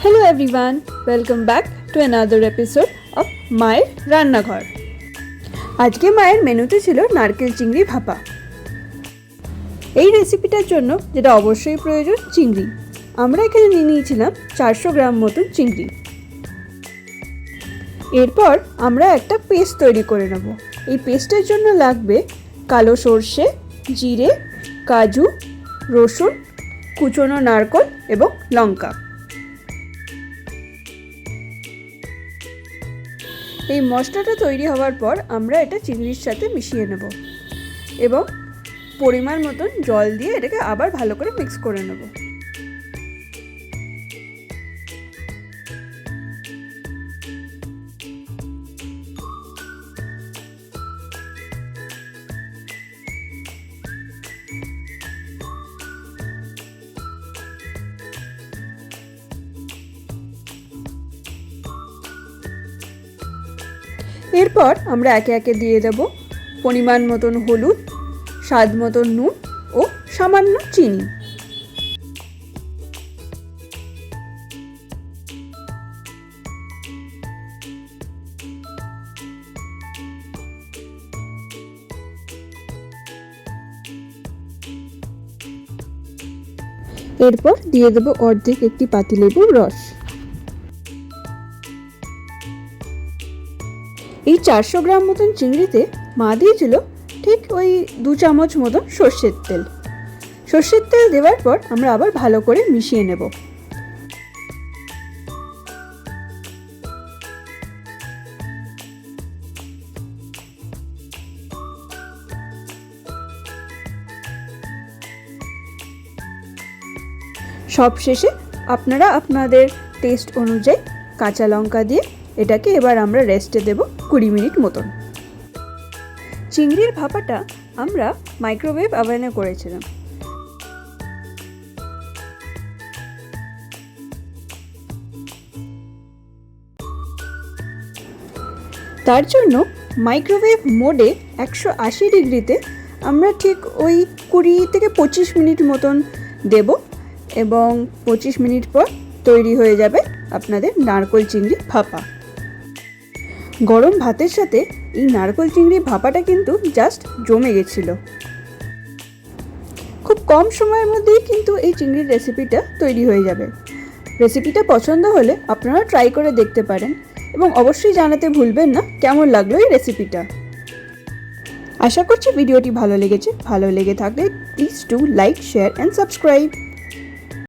Hello everyone, welcome back to another episode of মায়ের রান্নাঘর। আজকে মায়ের মেনুতে ছিল নারকেল চিংড়ি ভাপা। এই রেসিপিটার জন্য যেটা অবশ্যই প্রয়োজন চিংড়ি। আমরা এখানে নিয়ে নিয়েছিলাম 400 গ্রাম মতন চিংড়ি। এরপর আমরা একটা পেস্ট তৈরি করে নেব। এই পেস্টের জন্য লাগবে কালো সর্ষে, জিরে, কাজু, রসুন, কুচনো নারকেল এবং লঙ্কা। এই মশলাটা তৈরি হওয়ার পর আমরা এটা চিংড়ির সাথে মিশিয়ে নেব এবং পরিমাণ মতন জল দিয়ে এটাকে আবার ভালো করে মিক্স করে নেব। এরপর আমরা একে একে দিয়ে দেব পরিমাণ মতন হলুদ, স্বাদ মতন নুন ও সামান্য চিনি। এরপর দিয়ে দেব অর্ধেক একটি পাতিলেবুর রস। এই 400 গ্রাম মতন চিংড়িতে মা দিয়েছিল ঠিক ওই 2 চামচ মতন সর্ষের তেল। সর্ষের তেল দেওয়ার পর আমরা আবার ভালো করে মিশিয়ে নেব। সব শেষে আপনারা আপনাদের টেস্ট অনুযায়ী কাঁচা লঙ্কা দিয়ে এটাকে এবার আমরা রেস্টে দেব 20 মিনিট মতন। চিংড়ির ভাপাটা আমরা মাইক্রোওয়েভ ওভেনে করেছিলাম। তার জন্য মাইক্রোওয়েভ মোডে 180 ডিগ্রিতে আমরা ঠিক ওই 20 থেকে 25 মিনিট মতন দেব এবং 25 মিনিট পর তৈরি হয়ে যাবে আপনাদের নারকেল চিংড়ি ভাপা। গরম ভাতের সাথে এই নারকেল চিংড়ি ভাপাটা কিন্তু জাস্ট জমে গেছিল। খুব কম সময়ের মধ্যেই কিন্তু এই চিংড়ির রেসিপিটা তৈরি হয়ে যাবে। রেসিপিটা পছন্দ হলে আপনারা ট্রাই করে দেখতে পারেন এবং অবশ্যই জানাতে ভুলবেন না কেমন লাগলো এই রেসিপিটা। আশা করছি ভিডিওটি ভালো লেগেছে। ভালো লেগে থাকলে please do like, share and subscribe.